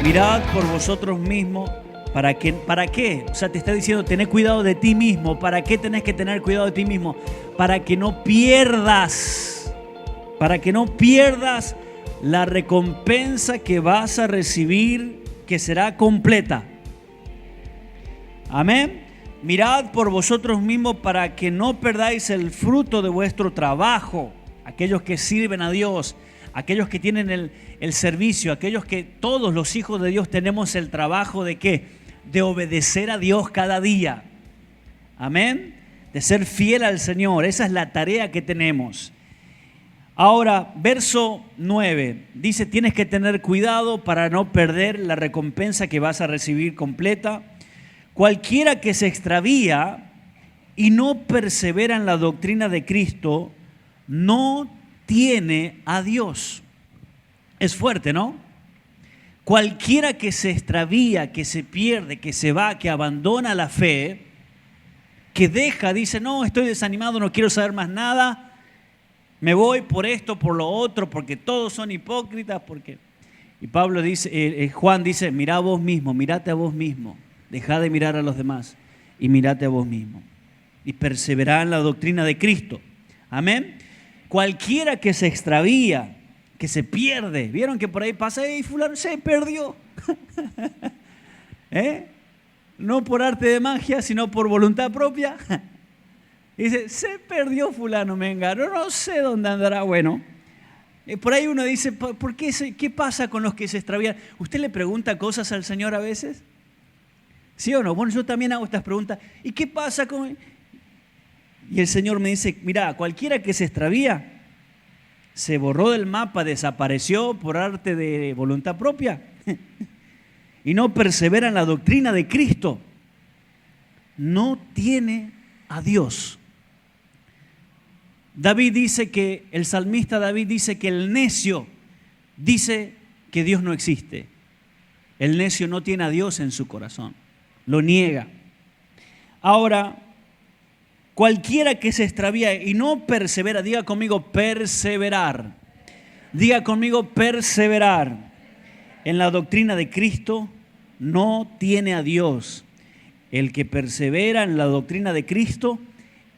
Mirad por vosotros mismos. ¿Para qué? O sea, te está diciendo, tenés cuidado de ti mismo. ¿Para qué tenés que tener cuidado de ti mismo? Para que no pierdas. Para que no pierdas la recompensa que vas a recibir, que será completa. Amén. Mirad por vosotros mismos para que no perdáis el fruto de vuestro trabajo. Aquellos que sirven a Dios, aquellos que tienen el servicio, aquellos que todos los hijos de Dios tenemos el trabajo de ¿qué? De obedecer a Dios cada día. Amén. De ser fiel al Señor. Esa es la tarea que tenemos. Ahora, verso 9, dice, tienes que tener cuidado para no perder la recompensa que vas a recibir completa. Cualquiera que se extravía y no persevera en la doctrina de Cristo, no tiene a Dios. Es fuerte, ¿no? Cualquiera que se extravía, que se pierde, que se va, que abandona la fe, que deja, dice, no, estoy desanimado, no quiero saber más nada, me voy por esto, por lo otro, porque todos son hipócritas, porque... Y Pablo dice, Juan dice, mirá a vos mismo, mirate a vos mismo, dejá de mirar a los demás y mirate a vos mismo. Y perseverá en la doctrina de Cristo. Amén. Cualquiera que se extravía, que se pierde, vieron que por ahí pasa, ¡ey, fulano se perdió! No por arte de magia, sino por voluntad propia. Dice, se perdió fulano, mengano, no sé dónde andará. Bueno, por ahí uno dice, ¿por qué qué pasa con los que se extravían? ¿Usted le pregunta cosas al Señor a veces? ¿Sí o no? Bueno, yo también hago estas preguntas. ¿Y qué pasa con...? Y el Señor me dice, mira, cualquiera que se extravía, se borró del mapa, desapareció por arte de voluntad propia y no persevera en la doctrina de Cristo, no tiene a Dios. David dice que, el salmista David dice que el necio dice que Dios no existe. El necio no tiene a Dios en su corazón, lo niega. Ahora, cualquiera que se extravía y no persevera, diga conmigo perseverar. Diga conmigo perseverar en la doctrina de Cristo, no tiene a Dios. El que persevera en la doctrina de Cristo,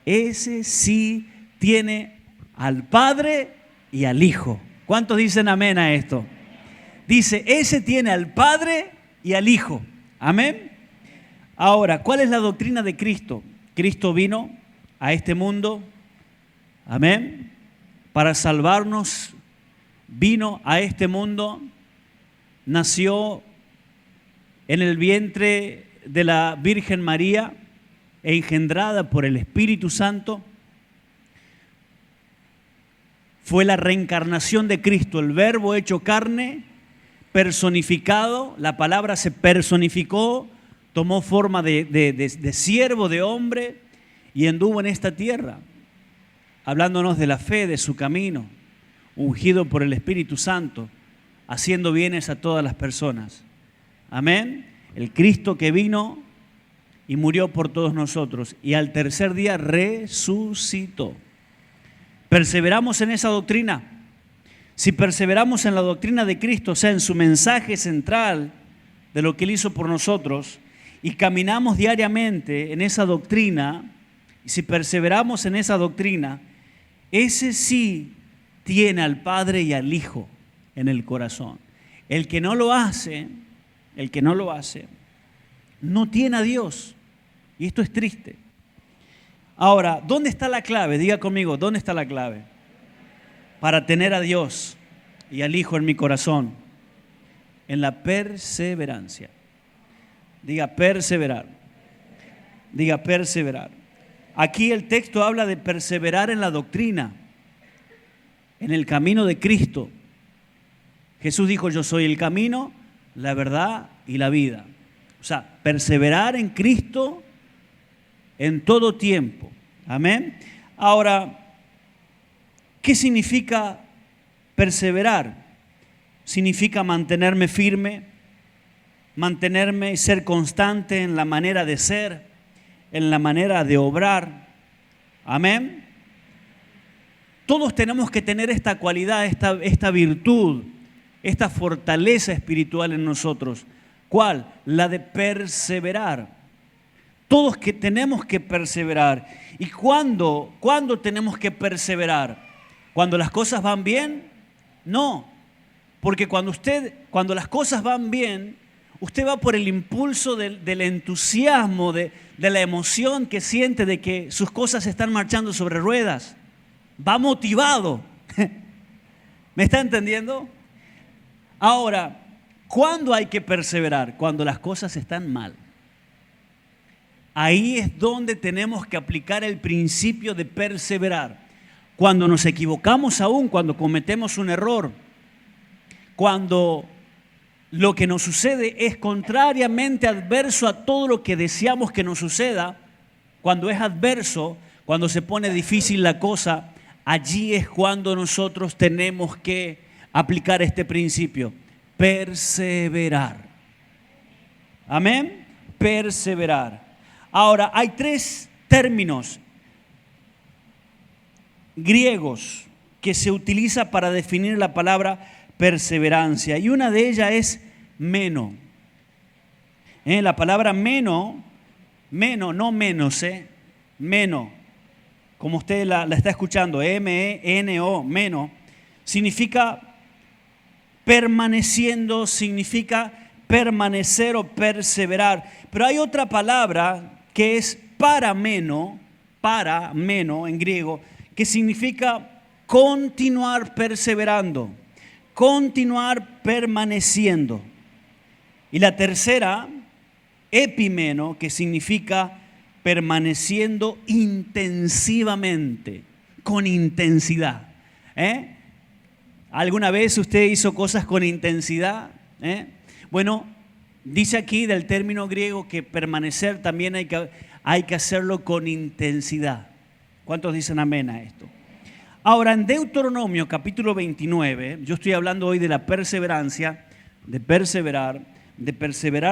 ese sí tiene al Padre y al Hijo. ¿Cuántos dicen amén a esto? Dice, ese tiene al Padre y al Hijo. Amén. Ahora, ¿cuál es la doctrina de Cristo? Cristo vino a este mundo, amén, para salvarnos, vino a este mundo, nació en el vientre de la Virgen María, engendrada por el Espíritu Santo. Fue la reencarnación de Cristo, el Verbo hecho carne, personificado, la palabra se personificó, tomó forma de siervo, de hombre, y anduvo en esta tierra, hablándonos de la fe, de su camino, ungido por el Espíritu Santo, haciendo bienes a todas las personas. Amén. El Cristo que vino y murió por todos nosotros, y al tercer día resucitó. ¿Perseveramos en esa doctrina? Si perseveramos en la doctrina de Cristo, o sea, en su mensaje central de lo que Él hizo por nosotros, y caminamos diariamente en esa doctrina, y si perseveramos en esa doctrina, ese sí tiene al Padre y al Hijo en el corazón. El que no lo hace, no tiene a Dios. Y esto es triste. Ahora, ¿dónde está la clave? Diga conmigo, ¿dónde está la clave? Para tener a Dios y al Hijo en mi corazón. En la perseverancia. Diga perseverar. Diga perseverar. Aquí el texto habla de perseverar en la doctrina, en el camino de Cristo. Jesús dijo, yo soy el camino, la verdad y la vida. O sea, perseverar en Cristo en todo tiempo. Amén. Ahora, ¿qué significa perseverar? Significa mantenerme firme, mantenerme y ser constante en la manera de ser, en la manera de obrar. Amén. Todos tenemos que tener esta cualidad, esta virtud esta fortaleza espiritual en nosotros. ¿Cuál? La de perseverar. Todos que tenemos que perseverar. ¿Y cuándo tenemos que perseverar? ¿Cuando las cosas van bien? No, porque cuando las cosas van bien, usted va por el impulso del entusiasmo, de la emoción que siente de que sus cosas están marchando sobre ruedas. Va motivado. ¿Me está entendiendo? Ahora, ¿cuándo hay que perseverar? Cuando las cosas están mal. Ahí es donde tenemos que aplicar el principio de perseverar. Cuando nos equivocamos aún, cuando cometemos un error, cuando lo que nos sucede es contrariamente adverso a todo lo que deseamos que nos suceda, cuando es adverso, cuando se pone difícil la cosa, allí es cuando nosotros tenemos que aplicar este principio, perseverar. Amén, perseverar. Ahora, hay 3 términos griegos que se utiliza para definir la palabra perseverancia, y una de ellas es meno. La palabra meno, no menos, meno, como usted la está escuchando, M-E-N-O, meno, significa permaneciendo, significa permanecer o perseverar. Pero hay otra palabra que es parameno en griego, que significa continuar perseverando, continuar permaneciendo. Y la tercera, epimeno, que significa permaneciendo intensivamente, con intensidad. ¿Alguna vez usted hizo cosas con intensidad? Bueno, dice aquí del término griego que permanecer también hay que hacerlo con intensidad. ¿Cuántos dicen amén a esto? Ahora, en Deuteronomio capítulo 29, yo estoy hablando hoy de la perseverancia, de perseverar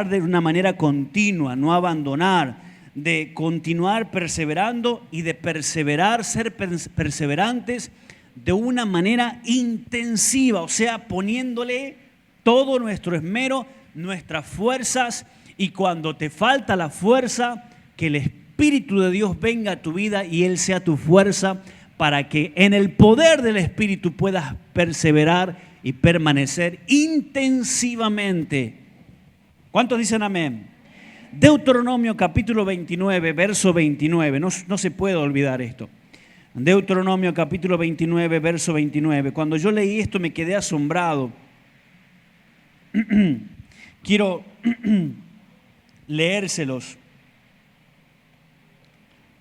de una manera continua, no abandonar, de continuar perseverando y de perseverar, ser perseverantes de una manera intensiva, o sea, poniéndole todo nuestro esmero, nuestras fuerzas, y cuando te falta la fuerza, que el Espíritu de Dios venga a tu vida y Él sea tu fuerza para que en el poder del Espíritu puedas perseverar y permanecer intensivamente. ¿Cuántos dicen amén? Deuteronomio capítulo 29, verso 29, no se puede olvidar esto. Deuteronomio capítulo 29, verso 29. Cuando yo leí esto me quedé asombrado. Quiero leérselos.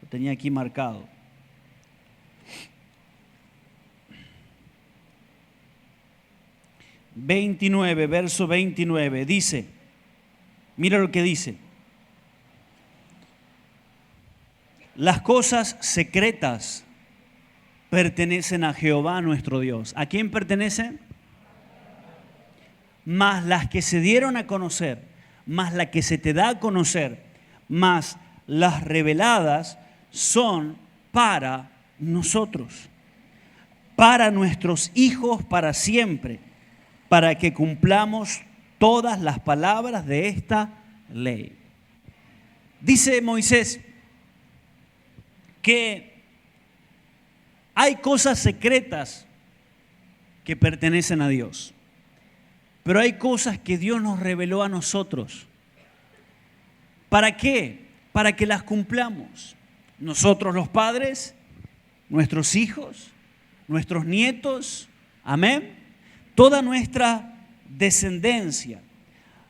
Lo tenía aquí marcado. Verso 29, dice, mira lo que dice. Las cosas secretas pertenecen a Jehová nuestro Dios. ¿A quién pertenecen? Mas las que se dieron a conocer, más la que se te da a conocer, más las reveladas son para nosotros, para nuestros hijos para siempre, para que cumplamos todas las palabras de esta ley. Dice Moisés que hay cosas secretas que pertenecen a Dios, pero hay cosas que Dios nos reveló a nosotros. ¿Para qué? Para que las cumplamos. Nosotros los padres, nuestros hijos, nuestros nietos, amén, toda nuestra descendencia.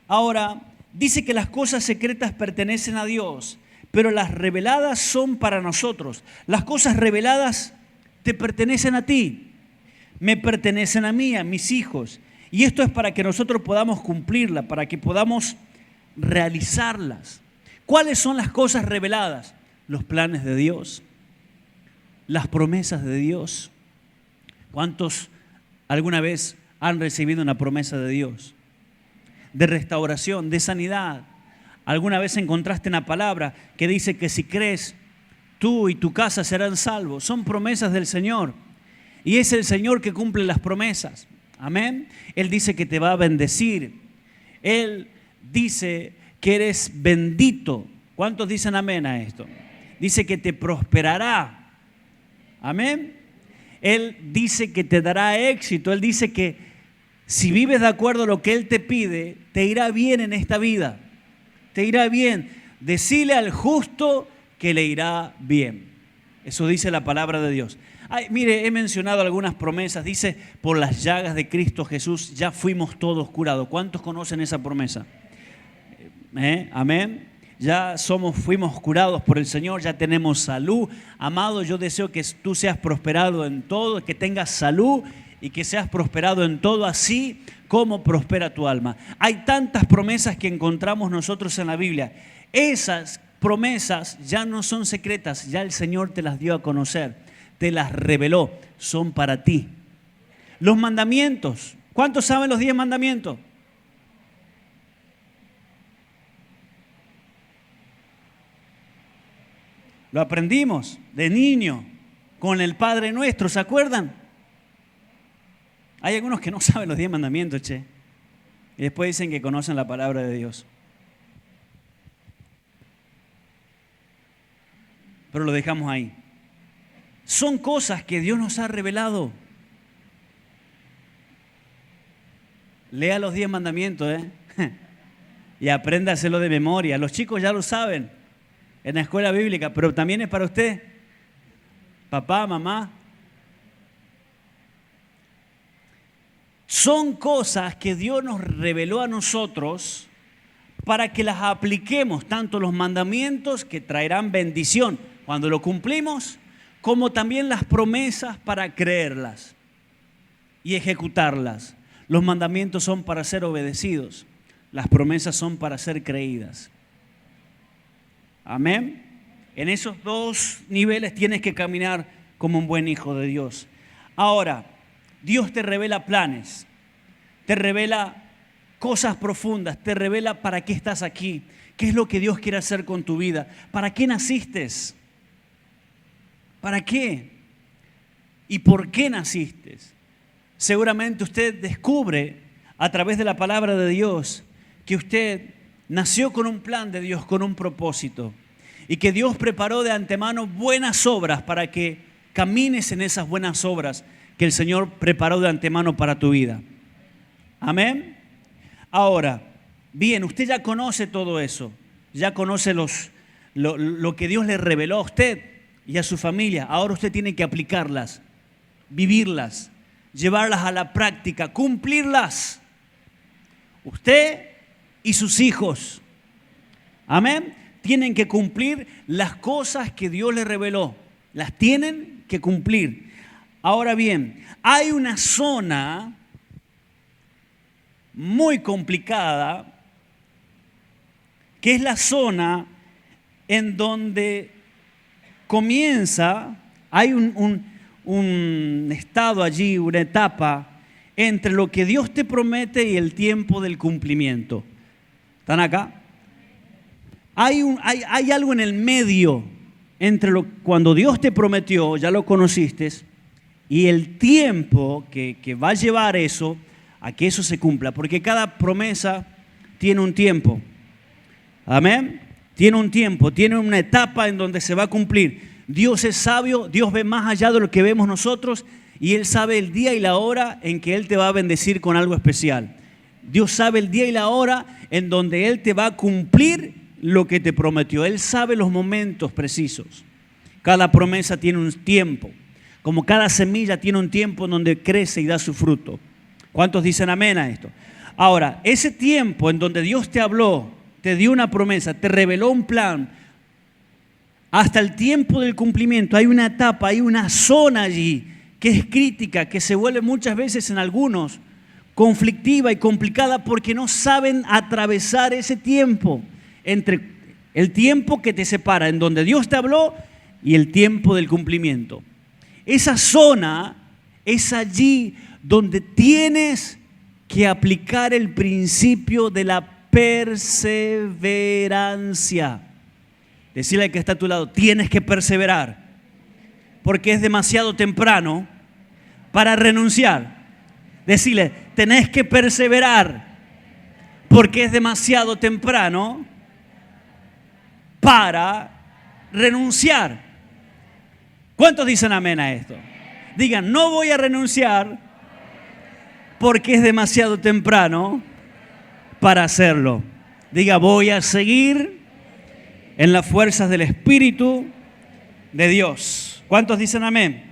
Ahora, dice que las cosas secretas pertenecen a Dios, pero las reveladas son para nosotros. Las cosas reveladas te pertenecen a ti, me pertenecen a mí, a mis hijos. Y esto es para que nosotros podamos cumplirlas, para que podamos realizarlas. ¿Cuáles son las cosas reveladas? Los planes de Dios, las promesas de Dios. ¿Cuántos alguna vez han recibido una promesa de Dios? De restauración, de sanidad. ¿Alguna vez encontraste una palabra que dice que si crees, tú y tu casa serán salvos? Son promesas del Señor. Y es el Señor que cumple las promesas. Amén. Él dice que te va a bendecir. Él dice que eres bendito. ¿Cuántos dicen amén a esto? Dice que te prosperará. Amén. Él dice que te dará éxito. Él dice que si vives de acuerdo a lo que Él te pide, te irá bien en esta vida. Te irá bien. Decile al justo que le irá bien. Eso dice la palabra de Dios. Ay, mire, he mencionado algunas promesas. Dice, por las llagas de Cristo Jesús ya fuimos todos curados. ¿Cuántos conocen esa promesa? Amén. Ya fuimos curados por el Señor, ya tenemos salud. Amado, yo deseo que tú seas prosperado en todo, que tengas salud y que seas prosperado en todo, así como prospera tu alma. Hay tantas promesas que encontramos nosotros en la Biblia. Esas promesas ya no son secretas, ya el Señor te las dio a conocer, te las reveló, son para ti. Los mandamientos, ¿cuántos saben los 10 mandamientos? Lo aprendimos de niño con el Padre Nuestro, ¿se acuerdan? Hay algunos que no saben los 10 mandamientos, che. Y después dicen que conocen la palabra de Dios. Pero lo dejamos ahí. Son cosas que Dios nos ha revelado. Lea los 10 mandamientos, y apréndaselo de memoria. Los chicos ya lo saben en la escuela bíblica, pero también es para usted, papá, mamá. Son cosas que Dios nos reveló a nosotros para que las apliquemos, tanto los mandamientos que traerán bendición cuando lo cumplimos, como también las promesas para creerlas y ejecutarlas. Los mandamientos son para ser obedecidos, las promesas son para ser creídas. Amén. En esos dos niveles tienes que caminar como un buen hijo de Dios. Ahora, Dios te revela planes, te revela cosas profundas, te revela para qué estás aquí, qué es lo que Dios quiere hacer con tu vida, para qué naciste, para qué y por qué naciste. Seguramente usted descubre a través de la palabra de Dios que usted nació con un plan de Dios, con un propósito, y que Dios preparó de antemano buenas obras para que camines en esas buenas obras que el Señor preparó de antemano para tu vida. Amén. Ahora, bien, usted ya conoce todo eso, ya conoce lo que Dios le reveló a usted y a su familia. Ahora usted tiene que aplicarlas, vivirlas, llevarlas a la práctica, cumplirlas. Usted y sus hijos, amén, tienen que cumplir las cosas que Dios les reveló. Las tienen que cumplir. Ahora bien, hay una zona muy complicada, que es la zona en donde comienza, hay un estado allí, una etapa entre lo que Dios te promete y el tiempo del cumplimiento. ¿Están acá? Hay algo en el medio entre cuando Dios te prometió, ya lo conociste, y el tiempo que va a llevar eso a que eso se cumpla. Porque cada promesa tiene un tiempo. Amén. Tiene un tiempo, tiene una etapa en donde se va a cumplir. Dios es sabio, Dios ve más allá de lo que vemos nosotros y Él sabe el día y la hora en que Él te va a bendecir con algo especial. Dios sabe el día y la hora en donde Él te va a cumplir lo que te prometió. Él sabe los momentos precisos. Cada promesa tiene un tiempo. Como cada semilla tiene un tiempo en donde crece y da su fruto. ¿Cuántos dicen amén a esto? Ahora, ese tiempo en donde Dios te habló, te dio una promesa, te reveló un plan, hasta el tiempo del cumplimiento hay una etapa, hay una zona allí que es crítica, que se vuelve muchas veces en algunos conflictiva y complicada porque no saben atravesar ese tiempo entre el tiempo que te separa en donde Dios te habló y el tiempo del cumplimiento. Esa zona es allí donde tienes que aplicar el principio de la perseverancia. Decirle al que está a tu lado, tienes que perseverar, porque es demasiado temprano para renunciar. Decirle, tenés que perseverar porque es demasiado temprano para renunciar. ¿Cuántos dicen amén a esto? Digan, no voy a renunciar porque es demasiado temprano para hacerlo. Diga, voy a seguir en las fuerzas del Espíritu de Dios. ¿Cuántos dicen amén?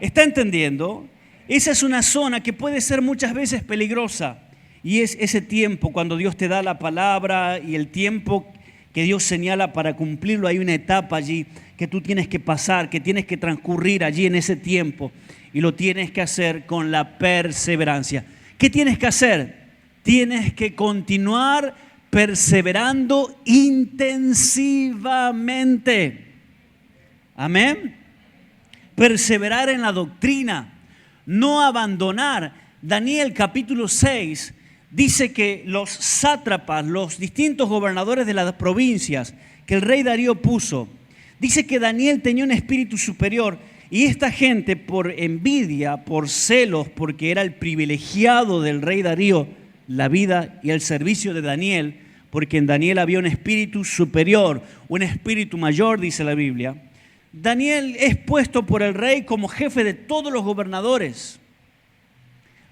¿Está entendiendo? Esa es una zona que puede ser muchas veces peligrosa. Y es ese tiempo cuando Dios te da la palabra y el tiempo que Dios señala para cumplirlo. Hay una etapa allí que tú tienes que pasar, que tienes que transcurrir allí en ese tiempo. Y lo tienes que hacer con la perseverancia. ¿Qué tienes que hacer? Tienes que continuar perseverando intensivamente. Amén. Perseverar en la doctrina, no abandonar. Daniel capítulo 6 dice que los sátrapas, los distintos gobernadores de las provincias que el rey Darío puso, dice que Daniel tenía un espíritu superior y esta gente por envidia, por celos, porque era el privilegiado del rey Darío, la vida y el servicio de Daniel, porque en Daniel había un espíritu superior, un espíritu mayor, dice la Biblia. Daniel es puesto por el rey como jefe de todos los gobernadores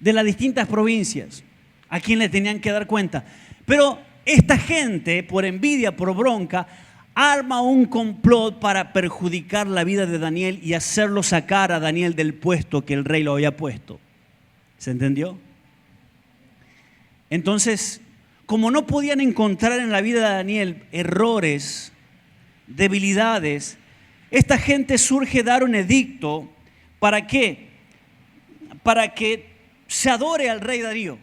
de las distintas provincias, a quien le tenían que dar cuenta. Pero esta gente, por envidia, por bronca, arma un complot para perjudicar la vida de Daniel y hacerlo sacar a Daniel del puesto que el rey lo había puesto. ¿Se entendió? Entonces, como no podían encontrar en la vida de Daniel errores, debilidades, esta gente surge dar un edicto. ¿Para qué? Para que se adore al rey Darío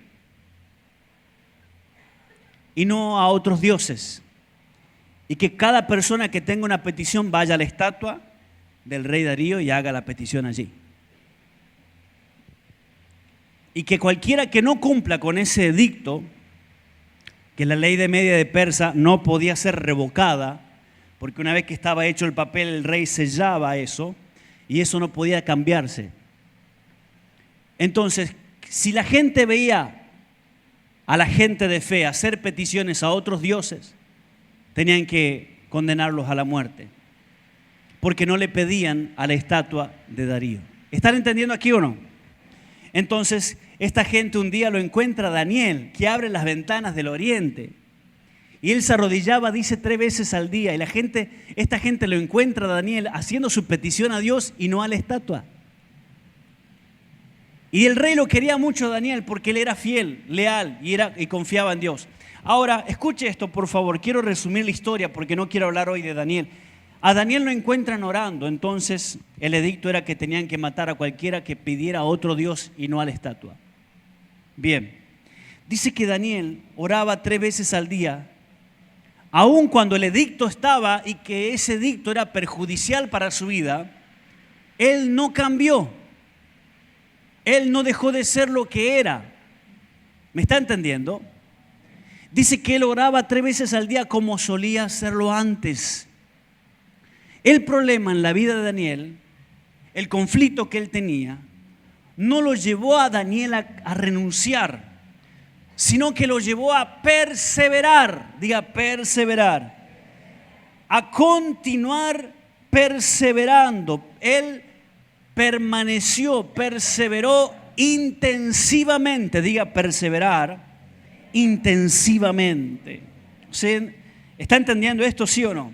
y no a otros dioses. Y que cada persona que tenga una petición vaya a la estatua del rey Darío y haga la petición allí. Y que cualquiera que no cumpla con ese edicto, que la ley de Media de Persa no podía ser revocada, porque una vez que estaba hecho el papel, el rey sellaba eso, y eso no podía cambiarse. Entonces, si la gente veía a la gente de fe hacer peticiones a otros dioses, tenían que condenarlos a la muerte, porque no le pedían a la estatua de Darío. ¿Están entendiendo aquí o no? Entonces, esta gente un día lo encuentra a Daniel, que abre las ventanas del oriente. Y él se arrodillaba, dice, 3 veces al día. Y esta gente lo encuentra a Daniel haciendo su petición a Dios y no a la estatua. Y el rey lo quería mucho a Daniel porque él era fiel, leal y confiaba en Dios. Ahora, escuche esto, por favor. Quiero resumir la historia porque no quiero hablar hoy de Daniel. A Daniel lo encuentran orando. Entonces, el edicto era que tenían que matar a cualquiera que pidiera a otro Dios y no a la estatua. Bien. Dice que Daniel oraba 3 veces al día, aun cuando el edicto estaba y que ese edicto era perjudicial para su vida. Él no cambió. Él no dejó de ser lo que era. ¿Me está entendiendo? Dice que él oraba 3 veces al día como solía hacerlo antes. El problema en la vida de Daniel, el conflicto que él tenía, no lo llevó a Daniel a renunciar, sino que lo llevó a perseverar. Diga, perseverar. A continuar perseverando. Él perseveró intensivamente. Diga, perseverar intensivamente. ¿Sí? ¿Está entendiendo esto, sí o no?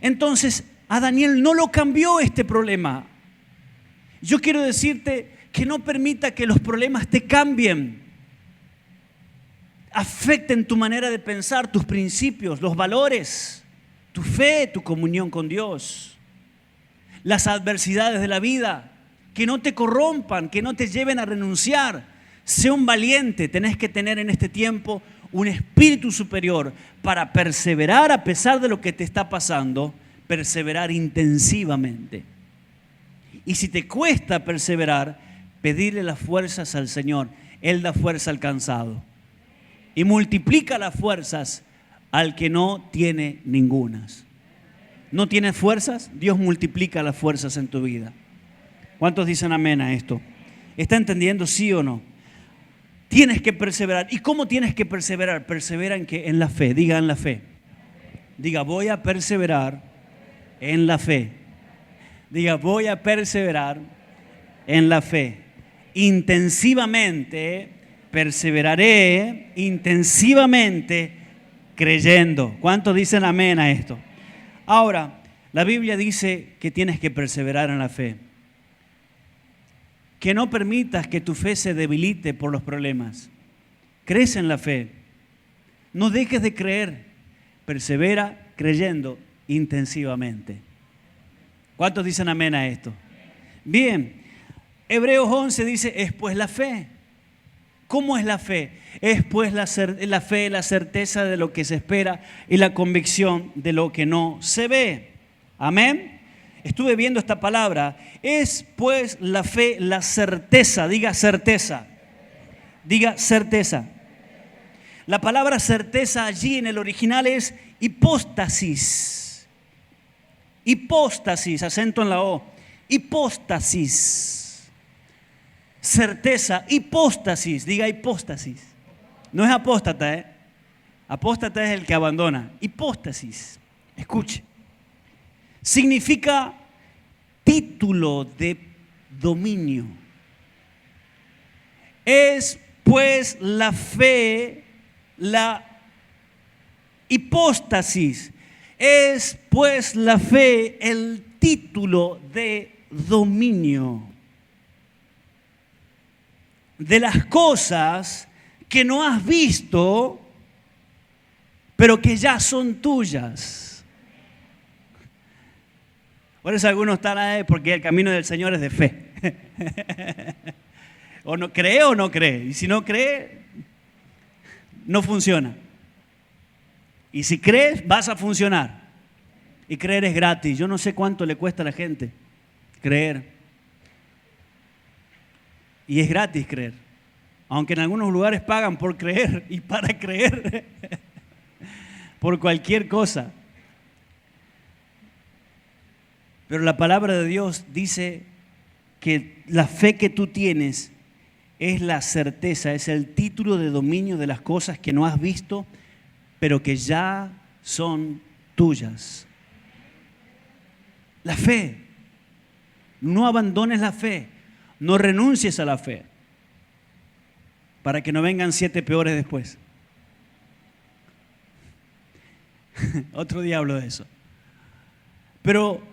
Entonces, a Daniel no lo cambió este problema. Yo quiero decirte que no permita que los problemas te cambien, afecten tu manera de pensar, tus principios, los valores, tu fe, tu comunión con Dios. Las adversidades de la vida, que no te corrompan, que no te lleven a renunciar. Sé un valiente. Tenés que tener en este tiempo un espíritu superior para perseverar a pesar de lo que te está pasando, perseverar intensivamente. Y si te cuesta perseverar, pedirle las fuerzas al Señor. Él da fuerza al cansado y multiplica las fuerzas al que no tiene ningunas. ¿No tienes fuerzas? Dios multiplica las fuerzas en tu vida. ¿Cuántos dicen amén a esto? ¿Está entendiendo, sí o no? Tienes que perseverar. ¿Y cómo tienes que perseverar? Persevera en que en la fe. Diga en la fe. Diga, voy a perseverar en la fe. Diga, voy a perseverar en la fe. Intensivamente perseveraré, intensivamente creyendo. ¿Cuántos dicen amén a esto? Ahora, la Biblia dice que tienes que perseverar en la fe. Que no permitas que tu fe se debilite por los problemas. Crece en la fe. No dejes de creer. Persevera creyendo intensivamente. ¿Cuántos dicen amén a esto? Bien, Hebreos 11 dice, es pues la fe. ¿Cómo es la fe? Es pues la fe, la certeza de lo que se espera y la convicción de lo que no se ve. Amén. Estuve viendo esta palabra. Es pues la fe, la certeza. Diga certeza. Diga certeza. La palabra certeza allí en el original es hipóstasis. Hipóstasis, acento en la O. Hipóstasis. Certeza, hipóstasis. Diga hipóstasis. No es apóstata, ¿eh? Apóstata es el que abandona. Hipóstasis. Escuche. Significa título de dominio. Es pues la fe, la hipóstasis. Es pues la fe el título de dominio de las cosas que no has visto, pero que ya son tuyas. Por eso algunos están ahí porque el camino del Señor es de fe. O no cree o no cree. Y si no cree, no funciona. Y si crees, vas a funcionar. Y creer es gratis. Yo no sé cuánto le cuesta a la gente creer. Y es gratis creer. Aunque en algunos lugares pagan por creer y para creer. Por cualquier cosa. Pero la palabra de Dios dice que la fe que tú tienes es la certeza, es el título de dominio de las cosas que no has visto, pero que ya son tuyas. La fe. No abandones la fe. No renuncies a la fe. Para que no vengan 7 peores después. Otro día hablo de eso. Pero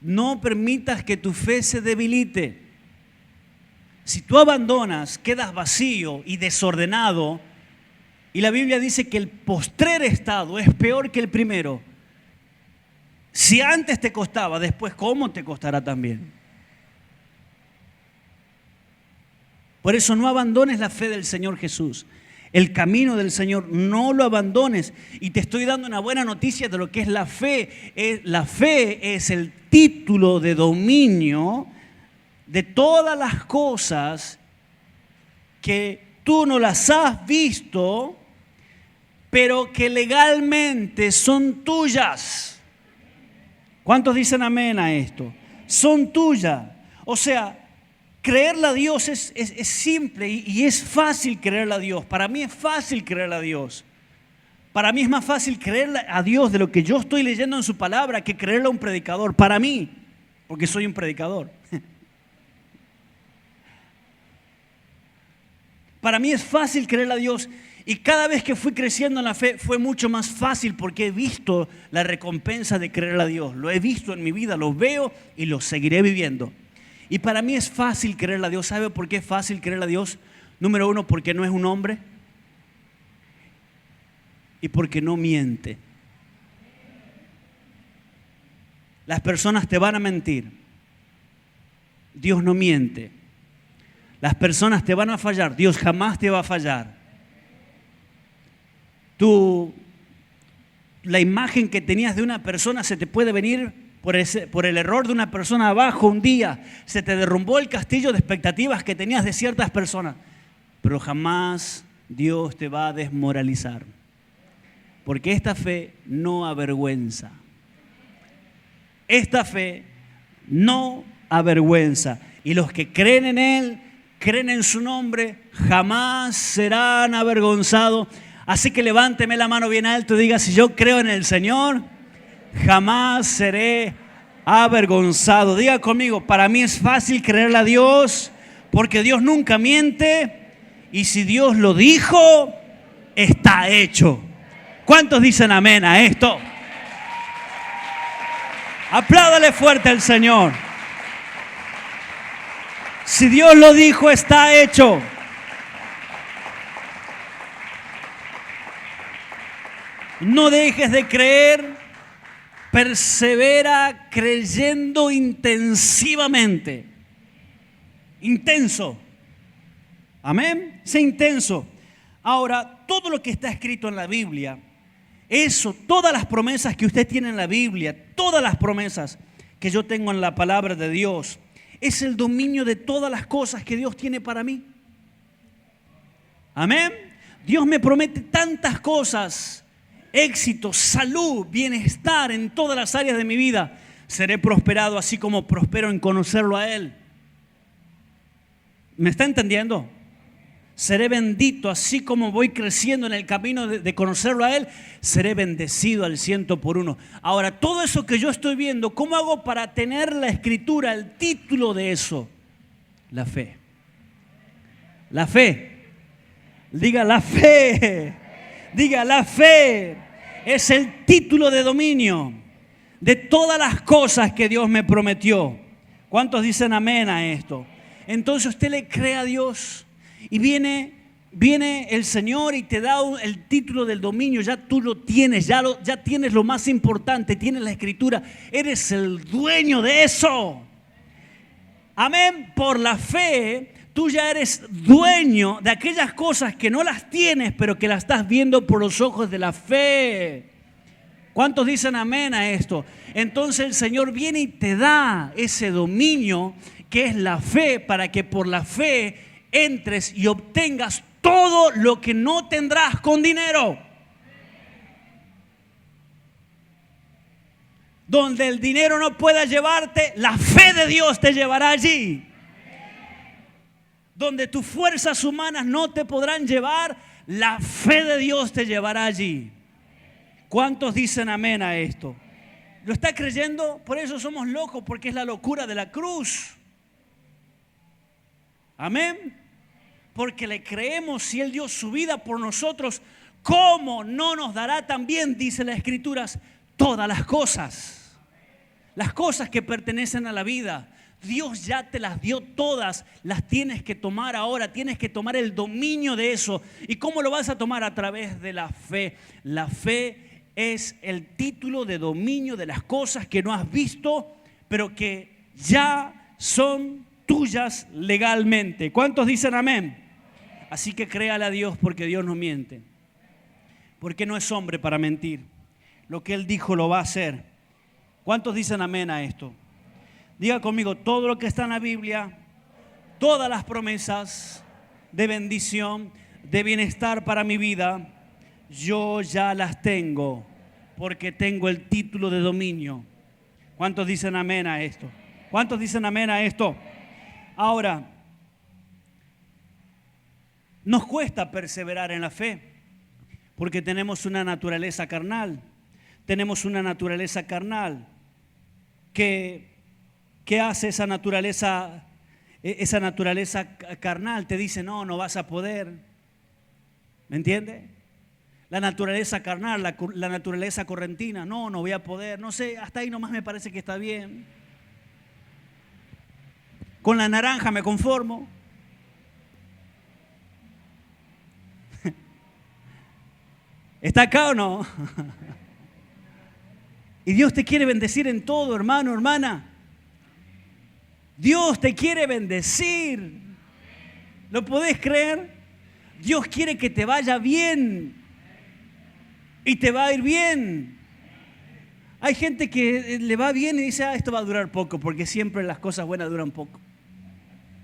no permitas que tu fe se debilite. Si tú abandonas, quedas vacío y desordenado. Y la Biblia dice que el postrer estado es peor que el primero. Si antes te costaba, después ¿cómo te costará también? Por eso no abandones la fe del Señor Jesús. El camino del Señor, no lo abandones. Y te estoy dando una buena noticia de lo que es la fe. La fe es el título de dominio de todas las cosas que tú no las has visto, pero que legalmente son tuyas. ¿Cuántos dicen amén a esto? Son tuyas. O sea, creerle a Dios es simple y es fácil creerle a Dios. Para mí es fácil creerle a Dios. Para mí es más fácil creerle a Dios de lo que yo estoy leyendo en su palabra que creerle a un predicador. Para mí, porque soy un predicador. Para mí es fácil creerle a Dios. Y cada vez que fui creciendo en la fe fue mucho más fácil porque he visto la recompensa de creerle a Dios. Lo he visto en mi vida, lo veo y lo seguiré viviendo. Y para mí es fácil creerle a Dios. ¿Sabe por qué es fácil creerle a Dios? Número 1, porque no es un hombre. Y porque no miente. Las personas te van a mentir. Dios no miente. Las personas te van a fallar. Dios jamás te va a fallar. La imagen que tenías de una persona se te puede venir por el error de una persona abajo un día. Se te derrumbó el castillo de expectativas que tenías de ciertas personas. Pero jamás Dios te va a desmoralizar. Porque esta fe no avergüenza. Esta fe no avergüenza. Y los que creen en Él creen en su nombre, jamás serán avergonzados. Así que levánteme la mano bien alto y diga, si yo creo en el Señor, jamás seré avergonzado. Diga conmigo, para mí es fácil creerle a Dios, porque Dios nunca miente, y si Dios lo dijo, está hecho. ¿Cuántos dicen amén a esto? Apláudale fuerte al Señor. Si Dios lo dijo, está hecho. No dejes de creer, persevera creyendo intensivamente. Intenso. Amén. Sé intenso. Ahora, todo lo que está escrito en la Biblia, eso, todas las promesas que usted tiene en la Biblia, todas las promesas que yo tengo en la palabra de Dios, es el dominio de todas las cosas que Dios tiene para mí. Amén. Dios me promete tantas cosas: éxito, salud, bienestar en todas las áreas de mi vida. Seré prosperado así como prospero en conocerlo a Él. ¿Me está entendiendo? Seré bendito así como voy creciendo en el camino de conocerlo a Él. Seré bendecido al 100%. Ahora, todo eso que yo estoy viendo, ¿cómo hago para tener la escritura, el título de eso? La fe. La fe. Diga la fe. Diga la fe. Es el título de dominio de todas las cosas que Dios me prometió. ¿Cuántos dicen amén a esto? Entonces usted le cree a Dios y viene el Señor y te da el título del dominio. Ya tú lo tienes, ya tienes lo más importante, tienes la escritura. Eres el dueño de eso. Amén. Por la fe, tú ya eres dueño de aquellas cosas que no las tienes, pero que las estás viendo por los ojos de la fe. ¿Cuántos dicen amén a esto? Entonces el Señor viene y te da ese dominio que es la fe, para que por la fe entres y obtengas todo lo que no tendrás con dinero. Donde el dinero no pueda llevarte, la fe de Dios te llevará allí. Donde tus fuerzas humanas no te podrán llevar, la fe de Dios te llevará allí. ¿Cuántos dicen amén a esto? ¿Lo está creyendo? Por eso somos locos, porque es la locura de la cruz. Amén. Porque le creemos. Si Él dio su vida por nosotros, ¿cómo no nos dará también, dice las Escrituras, todas las cosas? Las cosas que pertenecen a la vida. Dios ya te las dio todas, las tienes que tomar ahora, tienes que tomar el dominio de eso. ¿Y cómo lo vas a tomar? A través de la fe. La fe es el título de dominio de las cosas que no has visto, pero que ya son tuyas legalmente. ¿Cuántos dicen amén? Así que créale a Dios, porque Dios no miente. Porque no es hombre para mentir. Lo que Él dijo lo va a hacer. ¿Cuántos dicen amén a esto? Diga conmigo, todo lo que está en la Biblia, todas las promesas de bendición, de bienestar para mi vida, yo ya las tengo, porque tengo el título de dominio. ¿Cuántos dicen amén a esto? ¿Cuántos dicen amén a esto? Ahora, nos cuesta perseverar en la fe, porque tenemos una naturaleza carnal. Tenemos una naturaleza carnal. ¿Qué hace esa naturaleza? Esa naturaleza carnal te dice, no vas a poder. ¿Me entiende? La naturaleza carnal, la naturaleza correntina, no voy a poder. No sé, hasta ahí nomás me parece que está bien. Con la naranja me conformo. ¿Está acá o no? Y Dios te quiere bendecir en todo, hermano, hermana. Dios te quiere bendecir. ¿Lo podés creer? Dios quiere que te vaya bien. Y te va a ir bien. Hay gente que le va bien y dice, esto va a durar poco, porque siempre las cosas buenas duran poco.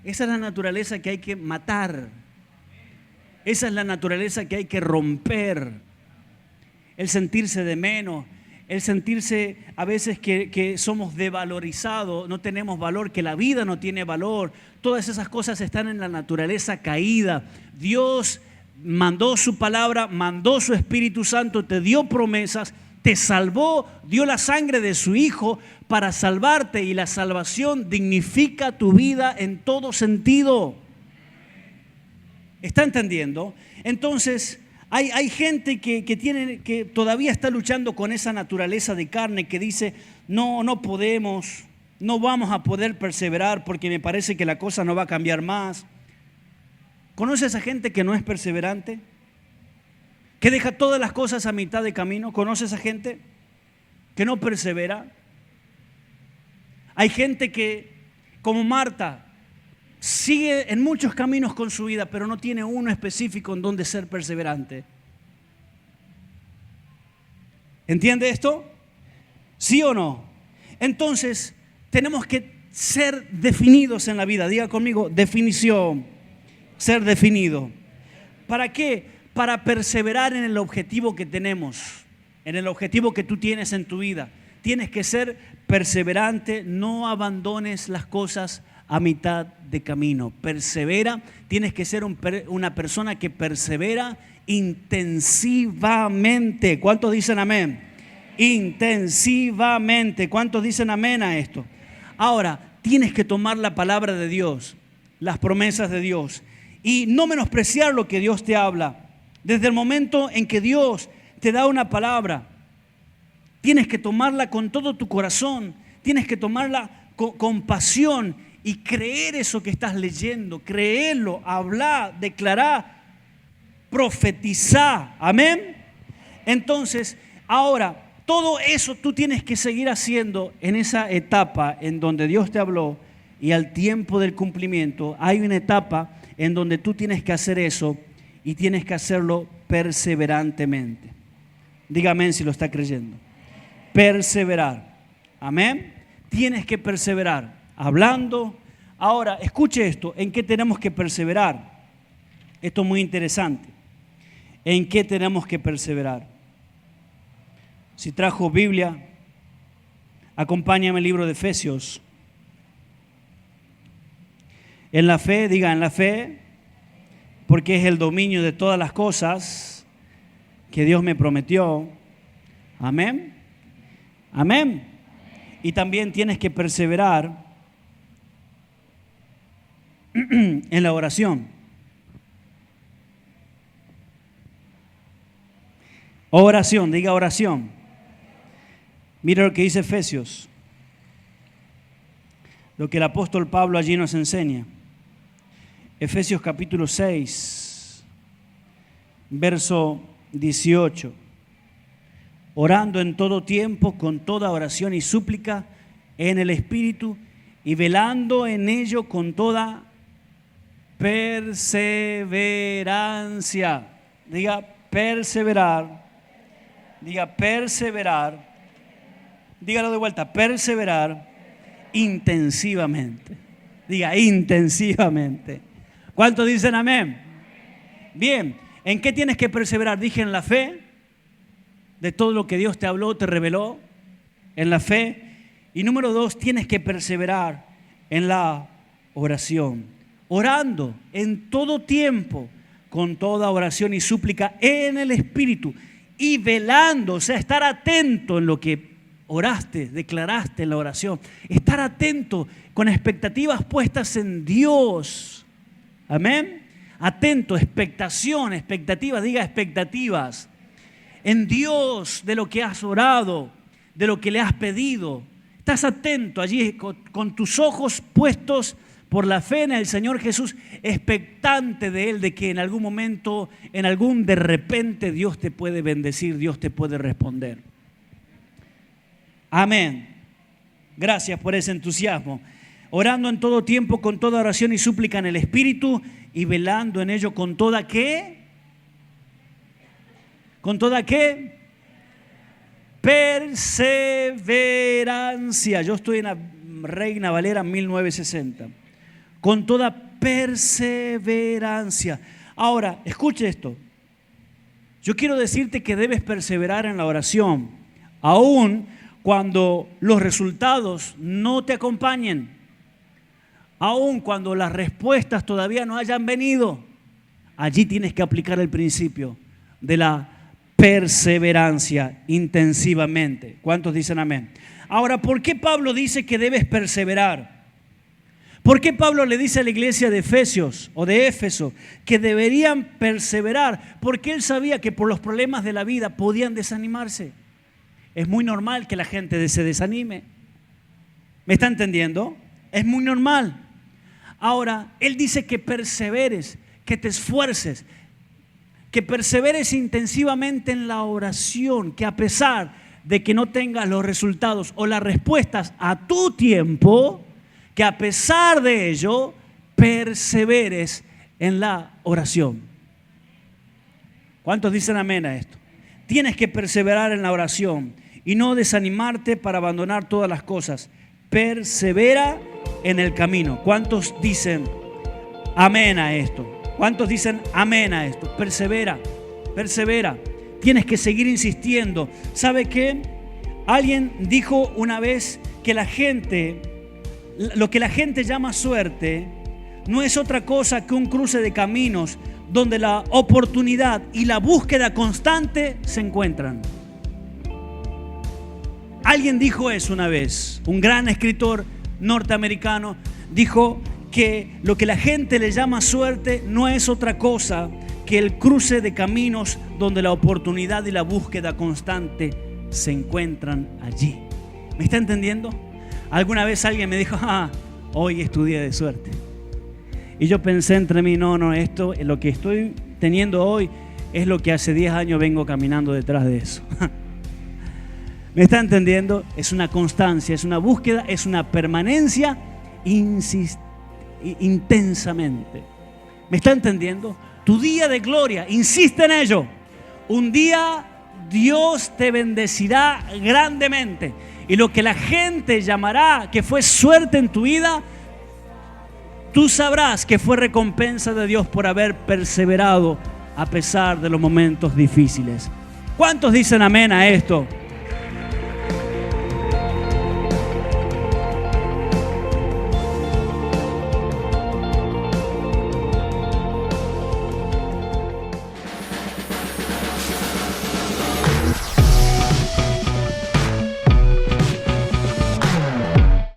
Esa es la naturaleza que hay que matar. Esa es la naturaleza que hay que romper. El sentirse de menos, el sentirse a veces que somos devalorizados, no tenemos valor, que la vida no tiene valor. Todas esas cosas están en la naturaleza caída. Dios mandó su palabra, mandó su Espíritu Santo, te dio promesas, te salvó, dio la sangre de su Hijo para salvarte, y la salvación dignifica tu vida en todo sentido. ¿Está entendiendo? Entonces, hay gente que todavía está luchando con esa naturaleza de carne, que dice, no podemos, no vamos a poder perseverar porque me parece que la cosa no va a cambiar más. ¿Conoces a gente que no es perseverante? ¿Que deja todas las cosas a mitad de camino? ¿Conoces a gente que no persevera? Hay gente que, como Marta, sigue en muchos caminos con su vida, pero no tiene uno específico en donde ser perseverante. ¿Entiende esto? ¿Sí o no? Entonces, tenemos que ser definidos en la vida. Diga conmigo, definición. Ser definido. ¿Para qué? Para perseverar en el objetivo que tenemos, en el objetivo que tú tienes en tu vida. Tienes que ser perseverante, no abandones las cosas a mitad de camino. Persevera, tienes que ser una persona que persevera intensivamente. ¿Cuántos dicen amén? Intensivamente. ¿Cuántos dicen amén a esto? Ahora, tienes que tomar la palabra de Dios, las promesas de Dios, y no menospreciar lo que Dios te habla. Desde el momento en que Dios te da una palabra, tienes que tomarla con todo tu corazón, tienes que tomarla con pasión y creer eso que estás leyendo, creerlo, hablar, declarar, profetizar. Amén. Entonces, ahora, todo eso tú tienes que seguir haciendo en esa etapa en donde Dios te habló, y al tiempo del cumplimiento hay una etapa en donde tú tienes que hacer eso, y tienes que hacerlo perseverantemente. Dígame si lo está creyendo. Perseverar. Amén. Tienes que perseverar. Hablando. Ahora, escuche esto. ¿En qué tenemos que perseverar? Esto es muy interesante. ¿En qué tenemos que perseverar? Si trajo Biblia, acompáñame al libro de Efesios. En la fe, diga en la fe, porque es el dominio de todas las cosas que Dios me prometió. Amén. Amén. Y también tienes que perseverar en la oración. Oración, diga oración. Mira lo que dice Efesios. Lo que el apóstol Pablo allí nos enseña. Efesios capítulo 6, verso 18. Orando en todo tiempo, con toda oración y súplica en el Espíritu, y velando en ello con toda perseverancia. Diga perseverar. Diga perseverar. Dígalo de vuelta, perseverar intensivamente. Diga intensivamente. ¿Cuántos dicen amén? Bien, ¿en qué tienes que perseverar? Dije en la fe, de todo lo que Dios te habló, te reveló, en la fe. Y número 2, tienes que perseverar en la oración. Orando en todo tiempo, con toda oración y súplica en el Espíritu. Y velando, o sea, estar atento en lo que oraste, declaraste en la oración. Estar atento, con expectativas puestas en Dios. Amén. Atento, expectación, expectativas, diga expectativas. En Dios, de lo que has orado, de lo que le has pedido. Estás atento allí con tus ojos puestos por la fe en el Señor Jesús, expectante de Él, de que en algún momento, en algún de repente, Dios te puede bendecir, Dios te puede responder. Amén. Gracias por ese entusiasmo. Orando en todo tiempo, con toda oración y súplica en el Espíritu, y velando en ello con toda ¿qué? ¿Con toda qué? Perseverancia. Yo estoy en la Reina Valera 1960. Con toda perseverancia. Ahora, escuche esto. Yo quiero decirte que debes perseverar en la oración. Aún cuando los resultados no te acompañen, aún cuando las respuestas todavía no hayan venido, allí tienes que aplicar el principio de la perseverancia intensivamente. ¿Cuántos dicen amén? Ahora, ¿por qué Pablo dice que debes perseverar? ¿Por qué Pablo le dice a la iglesia de Efesios o de Éfeso que deberían perseverar? Porque él sabía que por los problemas de la vida podían desanimarse. Es muy normal que la gente se desanime. ¿Me está entendiendo? Es muy normal. Ahora, él dice que perseveres, que te esfuerces, que perseveres intensivamente en la oración, que a pesar de que no tengas los resultados o las respuestas a tu tiempo, que a pesar de ello, perseveres en la oración. ¿Cuántos dicen amén a esto? Tienes que perseverar en la oración y no desanimarte para abandonar todas las cosas. Persevera en el camino. ¿Cuántos dicen amén a esto? ¿Cuántos dicen amén a esto? Persevera, persevera. Tienes que seguir insistiendo. ¿Sabe qué? Alguien dijo una vez que lo que la gente llama suerte no es otra cosa que un cruce de caminos donde la oportunidad y la búsqueda constante se encuentran. Alguien dijo eso una vez, un gran escritor norteamericano dijo que lo que la gente le llama suerte no es otra cosa que el cruce de caminos donde la oportunidad y la búsqueda constante se encuentran allí. ¿Me está entendiendo? Alguna vez alguien me dijo, hoy es tu día de suerte. Y yo pensé entre mí, no, lo que estoy teniendo hoy es lo que hace 10 años vengo caminando detrás de eso. ¿Me está entendiendo? Es una constancia, es una búsqueda, es una permanencia intensamente. ¿Me está entendiendo? Tu día de gloria, insiste en ello. Un día Dios te bendecirá grandemente. Y lo que la gente llamará que fue suerte en tu vida, tú sabrás que fue recompensa de Dios por haber perseverado a pesar de los momentos difíciles. ¿Cuántos dicen amén a esto?